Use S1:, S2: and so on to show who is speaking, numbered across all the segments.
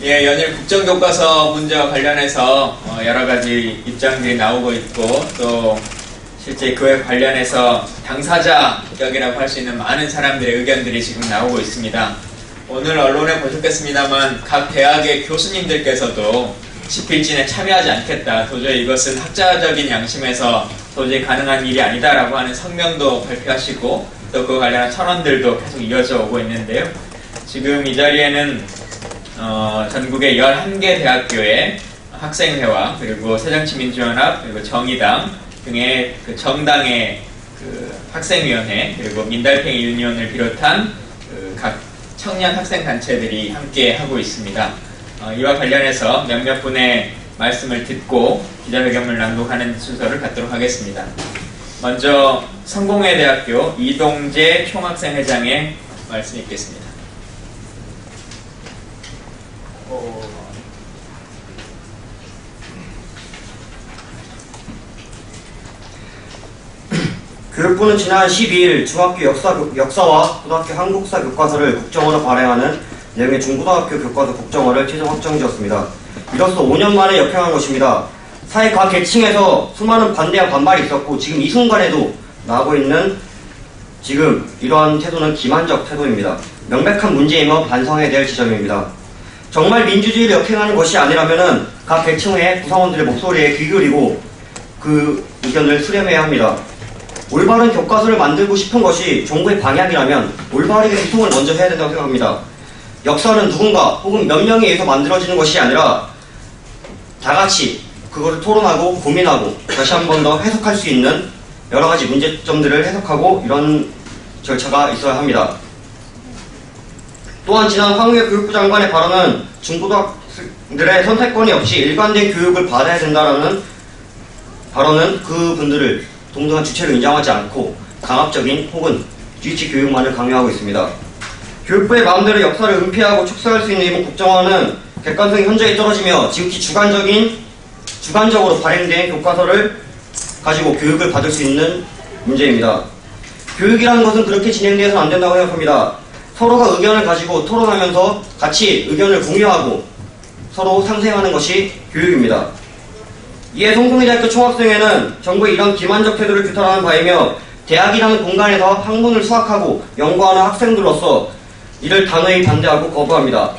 S1: 예, 연일 국정교과서 문제와 관련해서 여러 가지 입장들이 나오고 있고, 또 실제 그에 관련해서 당사자격이라고 할 수 있는 많은 사람들의 의견들이 지금 나오고 있습니다. 오늘 언론에 보셨겠습니다만 각 대학의 교수님들께서도 집필진에 참여하지 않겠다, 도저히 이것은 학자적인 양심에서 도저히 가능한 일이 아니다라고 하는 성명도 발표하시고, 또 그 관련한 선언들도 계속 이어져 오고 있는데요. 지금 이 자리에는 전국의 11개 대학교의 학생회와 그리고 새정치민주연합 그리고 정의당 등의 그 정당의 그 학생위원회 그리고 민달팽이 유니온을 비롯한 그 각 청년 학생 단체들이 함께 하고 있습니다. 이와 관련해서 몇몇 분의 말씀을 듣고 기자회견을 낭독하는 순서를 갖도록 하겠습니다. 먼저 성공회대학교 이동재 총학생회장의 말씀이 있겠습니다.
S2: 교육부는 지난 12일 중학교 역사와 고등학교 한국사 교과서를 국정원으로 발행하는 내용의 중고등학교 교과서 국정화를 최종 확정지었습니다. 이로써 5년 만에 역행한 것입니다. 사회 각 계층에서 수많은 반대와 반발이 있었고 지금 이 순간에도 나오고 있는 지금 이러한 태도는 기만적 태도입니다. 명백한 문제이며 반성해야 될 지점입니다. 정말 민주주의를 역행하는 것이 아니라면 각 계층의 구성원들의 목소리에 귀 기울이고 그 의견을 수렴해야 합니다. 올바른 교과서를 만들고 싶은 것이 정부의 방향이라면 올바르게 소통을 먼저 해야 된다고 생각합니다. 역사는 누군가 혹은 몇 명에 의해서 만들어지는 것이 아니라 다같이 그것을 토론하고 고민하고 다시 한 번 더 해석할 수 있는 여러 가지 문제점들을 해석하고 이런 절차가 있어야 합니다. 또한 지난 황우여 교육부 장관의 발언은 중고등학생들의 선택권이 없이 일관된 교육을 받아야 된다는 발언은 그분들을 동등한 주체를 인정하지 않고 강압적인 혹은 뒤치 교육만을 강요하고 있습니다. 교육부의 마음대로 역사를 은폐하고 축소할 수 있는 이번 국정화는 객관성이 현저히 떨어지며 지극히 주관적으로 발행된 교과서를 가지고 교육을 받을 수 있는 문제입니다. 교육이라는 것은 그렇게 진행되어서는 안 된다고 생각합니다. 서로가 의견을 가지고 토론하면서 같이 의견을 공유하고 서로 상생하는 것이 교육입니다. 이에 성공회대학교 총학생회는 정부의 이런 기만적 태도를 규탄하는 바이며 대학이라는 공간에서 학문을 수학하고 연구하는 학생들로서 이를 단호히 반대하고 거부합니다.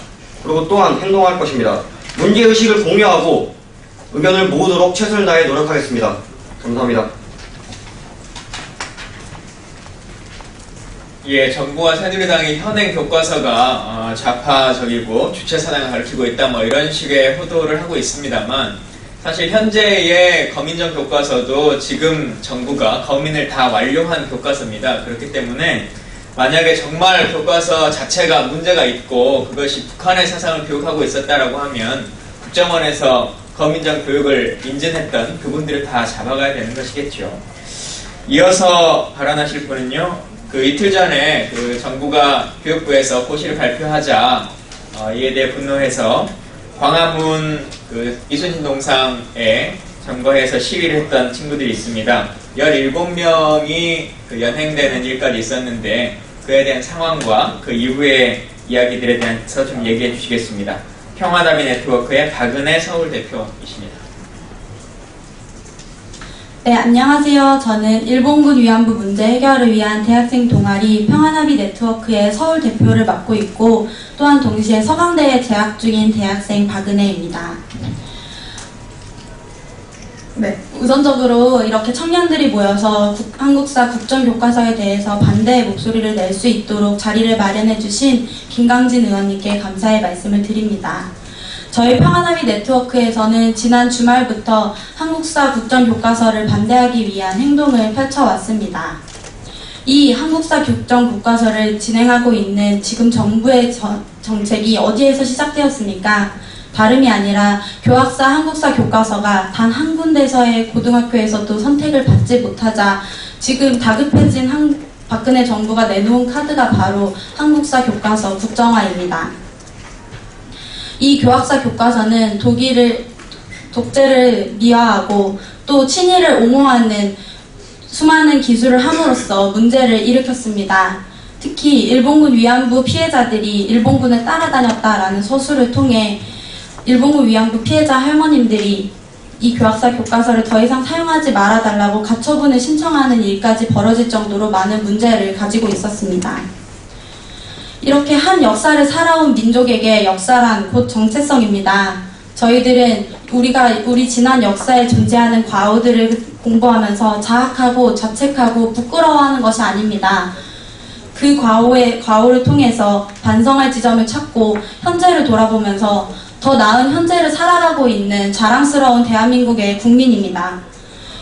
S2: 그리고 또한 행동할 것입니다. 문제의식을 공유하고 의견을 모으도록 최선을 다해 노력하겠습니다. 감사합니다.
S1: 예, 정부와 새누리당이 현행 교과서가 좌파적이고 주체사상을 가리키고 있다 이런 식의 호도를 하고 있습니다만, 사실 현재의 거민정 교과서도 지금 정부가 거민을 다 완료한 교과서입니다. 그렇기 때문에 만약에 정말 교과서 자체가 문제가 있고 그것이 북한의 사상을 교육하고 있었다라고 하면 국정원에서 거민정 교육을 인증했던 그분들을 다 잡아가야 되는 것이겠죠. 이어서 발언하실 분은요, 그 이틀 전에 그 정부가 교육부에서 고시를 발표하자 이에 대해 분노해서 광화문 그 이순신 동상에 점거해서 시위를 했던 친구들이 있습니다. 17명이 그 연행되는 일까지 있었는데 그에 대한 상황과 그 이후의 이야기들에 대해서 좀 얘기해 주시겠습니다. 평화다비 네트워크의 박은혜 서울대표이십니다.
S3: 네, 안녕하세요. 저는 일본군 위안부 문제 해결을 위한 대학생 동아리 평화나비 네트워크의 서울 대표를 맡고 있고, 또한 동시에 서강대에 재학 중인 대학생 박은혜입니다. 네, 우선적으로 이렇게 청년들이 모여서 한국사 국정교과서에 대해서 반대의 목소리를 낼 수 있도록 자리를 마련해 주신 김강진 의원님께 감사의 말씀을 드립니다. 저희 평화나비 네트워크에서는 지난 주말부터 한국사 국정교과서를 반대하기 위한 행동을 펼쳐왔습니다. 이 한국사 국정교과서를 진행하고 있는 지금 정부의 정책이 어디에서 시작되었습니까? 다름이 아니라 교학사 한국사 교과서가 단 한 군데서의 고등학교에서도 선택을 받지 못하자 지금 다급해진 박근혜 정부가 내놓은 카드가 바로 한국사 교과서 국정화입니다. 이 교학사 교과서는 독재를 미화하고 또 친일을 옹호하는 수많은 기술을 함으로써 문제를 일으켰습니다. 특히 일본군 위안부 피해자들이 일본군을 따라다녔다라는 서술을 통해 일본군 위안부 피해자 할머님들이 이 교학사 교과서를 더 이상 사용하지 말아달라고 가처분을 신청하는 일까지 벌어질 정도로 많은 문제를 가지고 있었습니다. 이렇게 한 역사를 살아온 민족에게 역사란 곧 정체성입니다. 저희들은 우리 지난 지역사에 존재하는 과오들을 공부하면서 자학하고 자책하고 부끄러워하는 것이 아닙니다. 그 과오를 통해서 반성할 지점을 찾고 현재를 돌아보면서 더 나은 현재를 살아가고 있는 자랑스러운 대한민국의 국민입니다.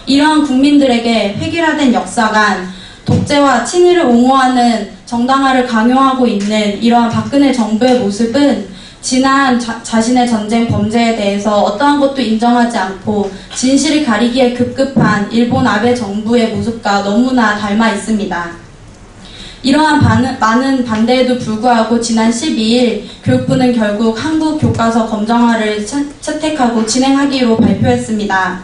S3: 이러한 국민들에게 획일화된 역사관, 독재와 친일을 옹호하는 정당화를 강요하고 있는 이러한 박근혜 정부의 모습은 지난 자신의 전쟁 범죄에 대해서 어떠한 것도 인정하지 않고 진실을 가리기에 급급한 일본 아베 정부의 모습과 너무나 닮아 있습니다. 이러한 많은 반대에도 불구하고 지난 12일 교육부는 결국 한국 교과서 검정화를 채택하고 진행하기로 발표했습니다.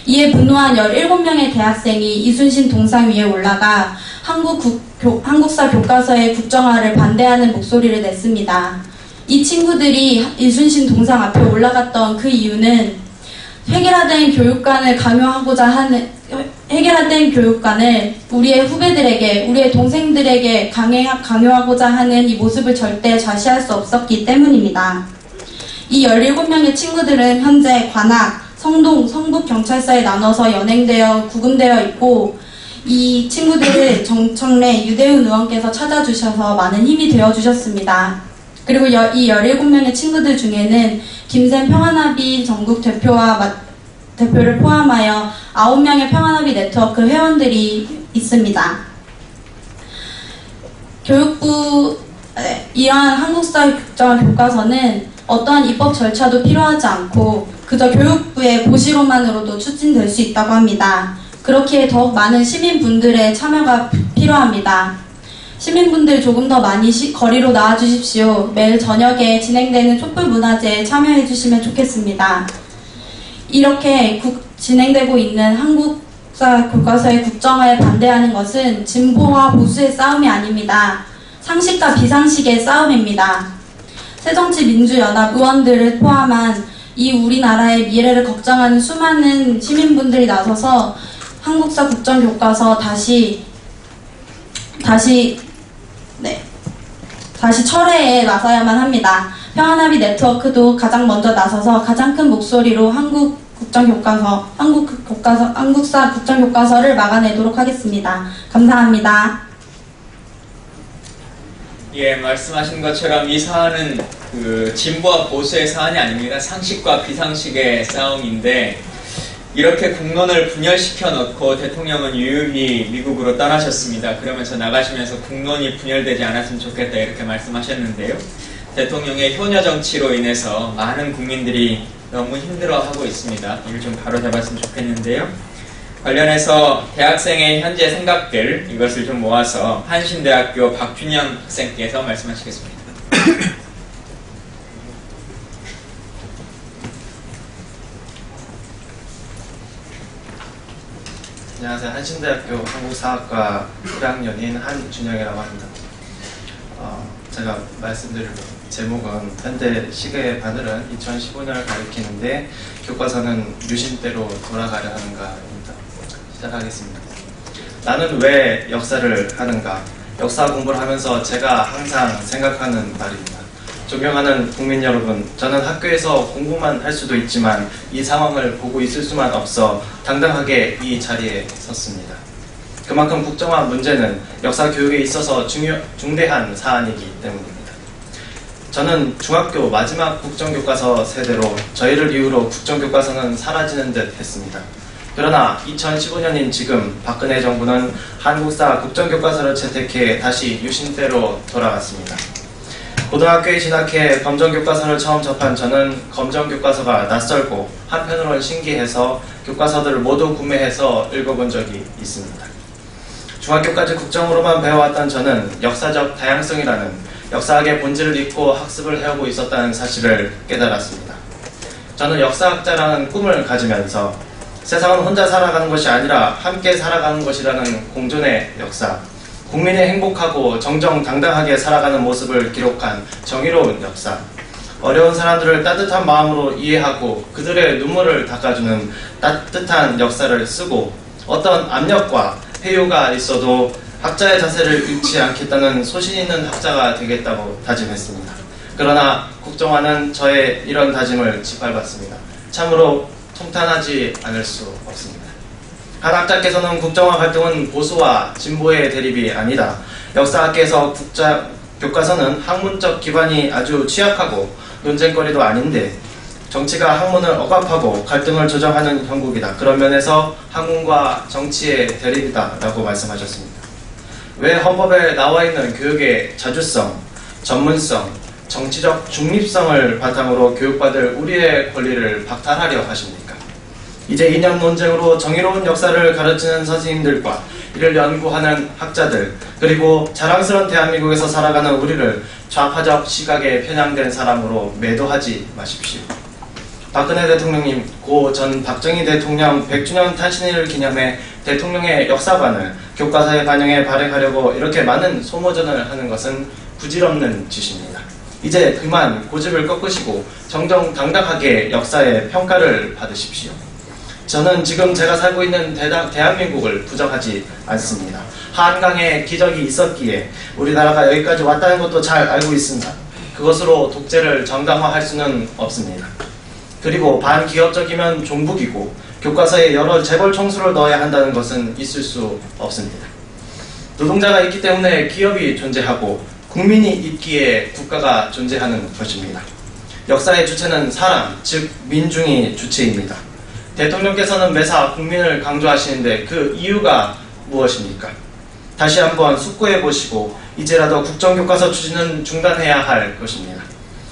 S3: 이에 분노한 17명의 대학생이 이순신 동상 위에 올라가 한국사 교과서의 국정화를 반대하는 목소리를 냈습니다. 이 친구들이 이순신 동상 앞에 올라갔던 그 이유는 획일화된 교육관을 우리의 후배들에게, 우리의 동생들에게 강요하고자 하는 이 모습을 절대 좌시할 수 없었기 때문입니다. 이 17명의 친구들은 현재 관악, 성동, 성북경찰서에 나눠서 연행되어 구금되어 있고, 이 친구들을 정청래 유대훈 의원께서 찾아주셔서 많은 힘이 되어주셨습니다. 그리고 이 17명의 친구들 중에는 김샘 평화나비 전국 대표를 포함하여 9명의 평화나비 네트워크 회원들이 있습니다. 교육부 이러한 한국사 국정화 교과서는 어떠한 입법 절차도 필요하지 않고 그저 교육부의 고시로만으로도 추진될 수 있다고 합니다. 그렇기에 더욱 많은 시민분들의 참여가 필요합니다. 시민분들 조금 더 많이 거리로 나와주십시오. 매일 저녁에 진행되는 촛불문화제에 참여해주시면 좋겠습니다. 이렇게 진행되고 있는 한국사 교과서의 국정화에 반대하는 것은 진보와 보수의 싸움이 아닙니다. 상식과 비상식의 싸움입니다. 새정치민주연합 의원들을 포함한 이 우리나라의 미래를 걱정하는 수많은 시민분들이 나서서 한국사 국정교과서 다시 철회에 나서야만 합니다. 평화나비 네트워크도 가장 먼저 나서서 가장 큰 목소리로 한국사 국정교과서를 막아내도록 하겠습니다. 감사합니다.
S1: 예, 말씀하신 것처럼 이 사안은 진보와 보수의 사안이 아닙니다. 상식과 비상식의 싸움인데 이렇게 국론을 분열시켜 놓고 대통령은 유유히 미국으로 떠나셨습니다. 그러면서 나가시면서 국론이 분열되지 않았으면 좋겠다 이렇게 말씀하셨는데요. 대통령의 효녀 정치로 인해서 많은 국민들이 너무 힘들어하고 있습니다. 이를 좀 바로잡았으면 좋겠는데요. 관련해서 대학생의 현재 생각들 이것을 좀 모아서 한신대학교 박준현 학생께서 말씀하시겠습니다.
S4: 안녕하세요. 한신대학교 한국사학과 1학년인 한준영이라고 합니다. 제가 말씀드릴 제목은 현대 시계의 바늘은 2015년을 가리키는데 교과서는 유신대로 돌아가려 하는가입니다. 시작하겠습니다. 나는 왜 역사를 하는가? 역사 공부를 하면서 제가 항상 생각하는 말입니다. 존경하는 국민 여러분, 저는 학교에서 공부만 할 수도 있지만 이 상황을 보고 있을 수만 없어 당당하게 이 자리에 섰습니다. 그만큼 국정화 문제는 역사 교육에 있어서 중대한 사안이기 때문입니다. 저는 중학교 마지막 국정교과서 세대로 저희를 이유로 국정교과서는 사라지는 듯 했습니다. 그러나 2015년인 지금 박근혜 정부는 한국사 국정교과서를 채택해 다시 유신대로 돌아갔습니다. 고등학교에 진학해 검정교과서를 처음 접한 저는 검정교과서가 낯설고 한편으론 신기해서 교과서들을 모두 구매해서 읽어본 적이 있습니다. 중학교까지 국정으로만 배워왔던 저는 역사적 다양성이라는 역사학의 본질을 잊고 학습을 해오고 있었다는 사실을 깨달았습니다. 저는 역사학자라는 꿈을 가지면서 세상은 혼자 살아가는 것이 아니라 함께 살아가는 것이라는 공존의 역사, 국민이 행복하고 정정당당하게 살아가는 모습을 기록한 정의로운 역사. 어려운 사람들을 따뜻한 마음으로 이해하고 그들의 눈물을 닦아주는 따뜻한 역사를 쓰고 어떤 압력과 회유가 있어도 학자의 자세를 잃지 않겠다는 소신 있는 학자가 되겠다고 다짐했습니다. 그러나 국정화는 저의 이런 다짐을 짓밟았습니다. 참으로 통탄하지 않을 수 없습니다. 한 학자께서는 국정화 활동은 보수와 진보의 대립이 아니다. 역사학계에서 교과서는 학문적 기반이 아주 취약하고 논쟁거리도 아닌데 정치가 학문을 억압하고 갈등을 조정하는 형국이다. 그런 면에서 학문과 정치의 대립이다 라고 말씀하셨습니다. 왜 헌법에 나와 있는 교육의 자주성, 전문성, 정치적 중립성을 바탕으로 교육받을 우리의 권리를 박탈하려 하십니까? 이제 이념 논쟁으로 정의로운 역사를 가르치는 선생님들과 이를 연구하는 학자들, 그리고 자랑스러운 대한민국에서 살아가는 우리를 좌파적 시각에 편향된 사람으로 매도하지 마십시오. 박근혜 대통령님, 고 전 박정희 대통령 100주년 탄신일을 기념해 대통령의 역사관을 교과서에 반영해 발행하려고 이렇게 많은 소모전을 하는 것은 부질없는 짓입니다. 이제 그만 고집을 꺾으시고 정정당당하게 역사의 평가를 받으십시오. 저는 지금 제가 살고 있는 대한민국을 부정하지 않습니다. 한강에 기적이 있었기에 우리나라가 여기까지 왔다는 것도 잘 알고 있습니다. 그것으로 독재를 정당화할 수는 없습니다. 그리고 반기업적이면 종북이고 교과서에 여러 재벌 총수를 넣어야 한다는 것은 있을 수 없습니다. 노동자가 있기 때문에 기업이 존재하고 국민이 있기에 국가가 존재하는 것입니다. 역사의 주체는 사람, 즉 민중이 주체입니다. 대통령께서는 매사 국민을 강조하시는데 그 이유가 무엇입니까? 다시 한번 숙고해 보시고 이제라도 국정교과서 추진은 중단해야 할 것입니다.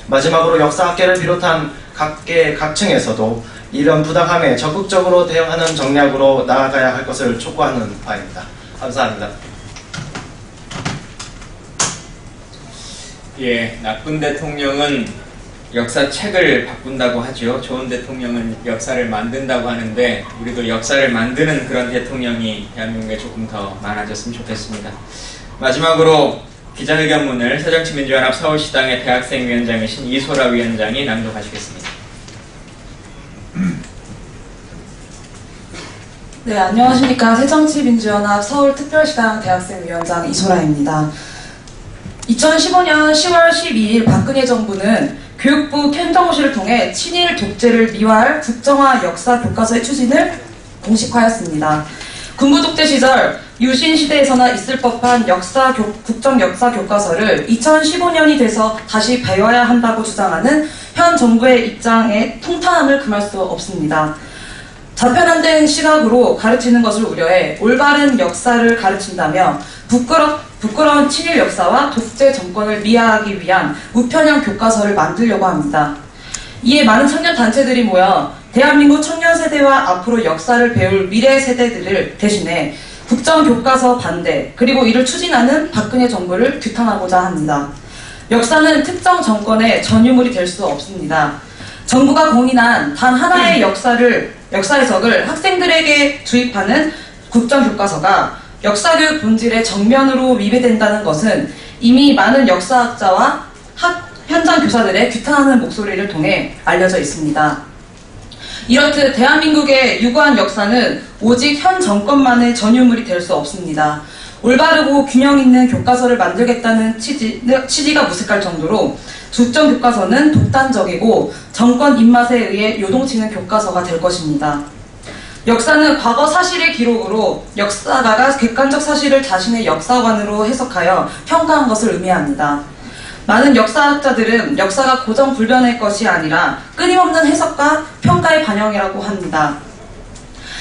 S4: 마지막으로 역사학계를 비롯한 각계 각층에서도 이런 부당함에 적극적으로 대응하는 정략으로 나아가야 할 것을 촉구하는 바입니다. 감사합니다.
S1: 예, 나쁜 대통령은 역사책을 바꾼다고 하죠. 좋은 대통령은 역사를 만든다고 하는데 우리도 역사를 만드는 그런 대통령이 대한민국에 조금 더 많아졌으면 좋겠습니다. 마지막으로 기자회견문을 새정치민주연합 서울시당의 대학생위원장이신 이소라 위원장이 낭독하시겠습니다.
S5: 네, 안녕하십니까. 새정치민주연합 서울특별시당 대학생위원장 이소라입니다. 2015년 10월 12일 박근혜 정부는 교육부 캠정호실을 통해 친일 독재를 미화할 국정화 역사 교과서의 추진을 공식화했습니다. 군부 독재 시절 유신 시대에서나 있을 법한 국정 역사 교과서를 2015년이 돼서 다시 배워야 한다고 주장하는 현 정부의 입장에 통탄함을 금할 수 없습니다. 자편안된 시각으로 가르치는 것을 우려해 올바른 역사를 가르친다며 부끄러운 친일 역사와 독재 정권을 미화하기 위한 우편형 교과서를 만들려고 합니다. 이에 많은 청년 단체들이 모여 대한민국 청년 세대와 앞으로 역사를 배울 미래 세대들을 대신해 국정교과서 반대, 그리고 이를 추진하는 박근혜 정부를 규탄하고자 합니다. 역사는 특정 정권의 전유물이 될 수 없습니다. 정부가 공인한 단 하나의 역사 해석을 학생들에게 주입하는 국정교과서가 역사교육 본질의 정면으로 위배된다는 것은 이미 많은 역사학자와 현장 교사들의 규탄하는 목소리를 통해 알려져 있습니다. 이렇듯 대한민국의 유구한 역사는 오직 현 정권만의 전유물이 될 수 없습니다. 올바르고 균형 있는 교과서를 만들겠다는 취지가 무색할 정도로 국정교과서는 독단적이고 정권 입맛에 의해 요동치는 교과서가 될 것입니다. 역사는 과거 사실의 기록으로 역사가가 객관적 사실을 자신의 역사관으로 해석하여 평가한 것을 의미합니다. 많은 역사학자들은 역사가 고정불변의 것이 아니라 끊임없는 해석과 평가의 반영이라고 합니다.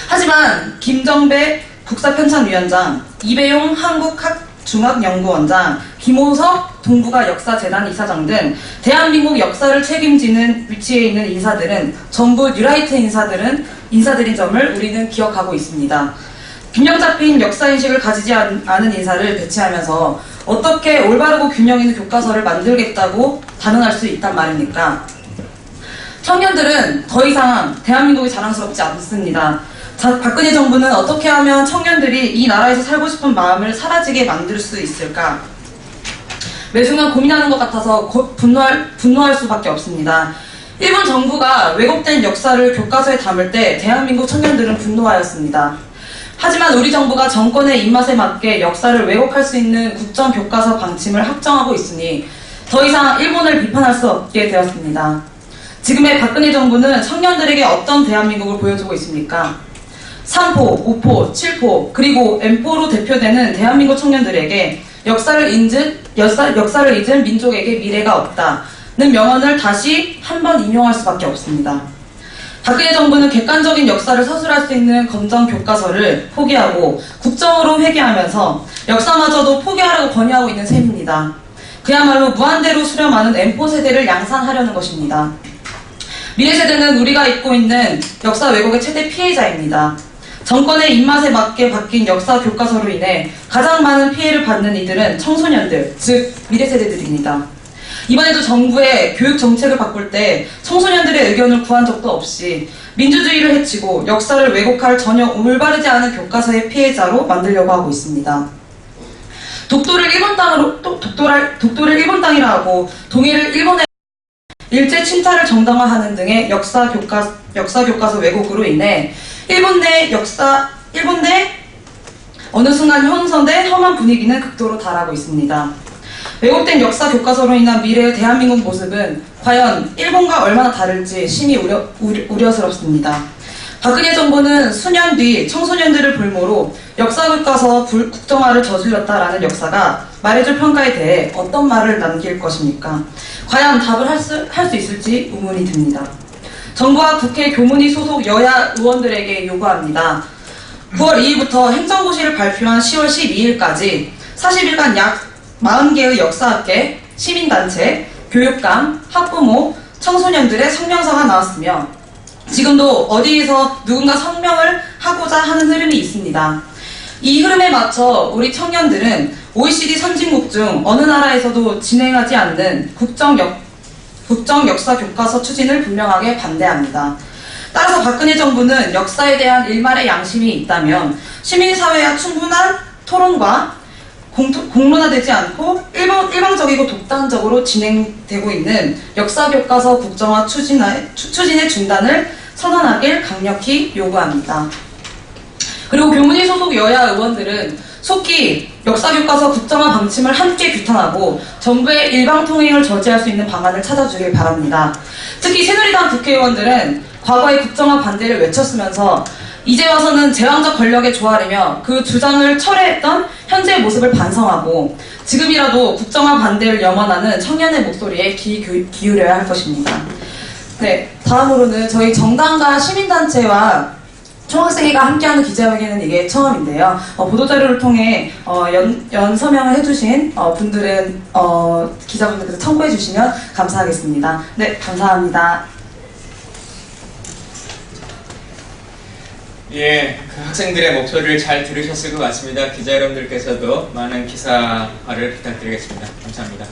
S5: 하지만 김정배 국사편찬위원장, 이배용 한국학중앙연구원장, 김호석 동북아 역사재단 이사장 등 대한민국 역사를 책임지는 위치에 있는 인사들은 전부 뉴라이트 인사들인 점을 우리는 기억하고 있습니다. 균형 잡힌 역사인식을 가지지 않은 인사를 배치하면서 어떻게 올바르고 균형 있는 교과서를 만들겠다고 단언할 수 있단 말입니까? 청년들은 더 이상 대한민국이 자랑스럽지 않습니다. 박근혜 정부는 어떻게 하면 청년들이 이 나라에서 살고 싶은 마음을 사라지게 만들 수 있을까? 매순간 고민하는 것 같아서 분노할 수밖에 없습니다. 일본 정부가 왜곡된 역사를 교과서에 담을 때 대한민국 청년들은 분노하였습니다. 하지만 우리 정부가 정권의 입맛에 맞게 역사를 왜곡할 수 있는 국정교과서 방침을 확정하고 있으니 더 이상 일본을 비판할 수 없게 되었습니다. 지금의 박근혜 정부는 청년들에게 어떤 대한민국을 보여주고 있습니까? 3포, 5포, 7포, 그리고 M포로 대표되는 대한민국 청년들에게 역사를 잊은 민족에게 미래가 없다는 명언을 다시 한 번 인용할 수밖에 없습니다. 박근혜 정부는 객관적인 역사를 서술할 수 있는 검정 교과서를 포기하고 국정으로 회귀하면서 역사마저도 포기하라고 권유하고 있는 셈입니다. 그야말로 무한대로 수렴하는 M포 세대를 양산하려는 것입니다. 미래 세대는 우리가 입고 있는 역사 왜곡의 최대 피해자입니다. 정권의 입맛에 맞게 바뀐 역사 교과서로 인해 가장 많은 피해를 받는 이들은 청소년들, 즉 미래 세대들입니다. 이번에도 정부의 교육 정책을 바꿀 때 청소년들의 의견을 구한 적도 없이 민주주의를 해치고 역사를 왜곡할 전혀 올바르지 않은 교과서의 피해자로 만들려고 하고 있습니다. 독도를 일본 땅이라 하고 동해를 일본에 일제 침탈을 정당화하는 등의 역사 교과서 왜곡으로 인해 일본 내 어느 순간 형성된 험한 분위기는 극도로 달하고 있습니다. 왜곡된 역사 교과서로 인한 미래의 대한민국 모습은 과연 일본과 얼마나 다를지 심히 우려스럽습니다. 박근혜 정부는 수년 뒤 청소년들을 볼모로 역사 교과서 국정화를 저질렀다라는 역사가 말해줄 평가에 대해 어떤 말을 남길 것입니까? 과연 답을 할 수 있을지 의문이 듭니다. 정부와 국회 교문위 소속 여야 의원들에게 요구합니다. 9월 2일부터 행정고시를 발표한 10월 12일까지 40일간 약 40개의 역사학계, 시민단체, 교육감, 학부모, 청소년들의 성명서가 나왔으며 지금도 어디에서 누군가 성명을 하고자 하는 흐름이 있습니다. 이 흐름에 맞춰 우리 청년들은 OECD 선진국 중 어느 나라에서도 진행하지 않는 국정 역사 교과서 추진을 분명하게 반대합니다. 따라서 박근혜 정부는 역사에 대한 일말의 양심이 있다면 시민사회와 충분한 토론과 공론화되지 않고 일방적이고 독단적으로 진행되고 있는 역사교과서 국정화 추진의 중단을 선언하길 강력히 요구합니다. 그리고 교문위 소속 여야 의원들은 속히 역사교과서 국정화 방침을 함께 규탄하고 정부의 일방통행을 저지할 수 있는 방안을 찾아주길 바랍니다. 특히 새누리당 국회의원들은 과거의 국정화 반대를 외쳤으면서 이제 와서는 제왕적 권력에 조아리며 그 주장을 철회했던 현재의 모습을 반성하고 지금이라도 국정화 반대를 염원하는 청년의 목소리에 귀 기울여야 할 것입니다. 네, 다음으로는 저희 정당과 시민단체와 총학생회가 함께하는 기자회견은 이게 처음인데요. 보도자료를 통해 서명을 해주신 분들은 기자분들께서 첨부해 주시면 감사하겠습니다. 네, 감사합니다.
S1: 예, 그 학생들의 목소리를 잘 들으셨을 것 같습니다. 기자 여러분들께서도 많은 기사화를 부탁드리겠습니다. 감사합니다.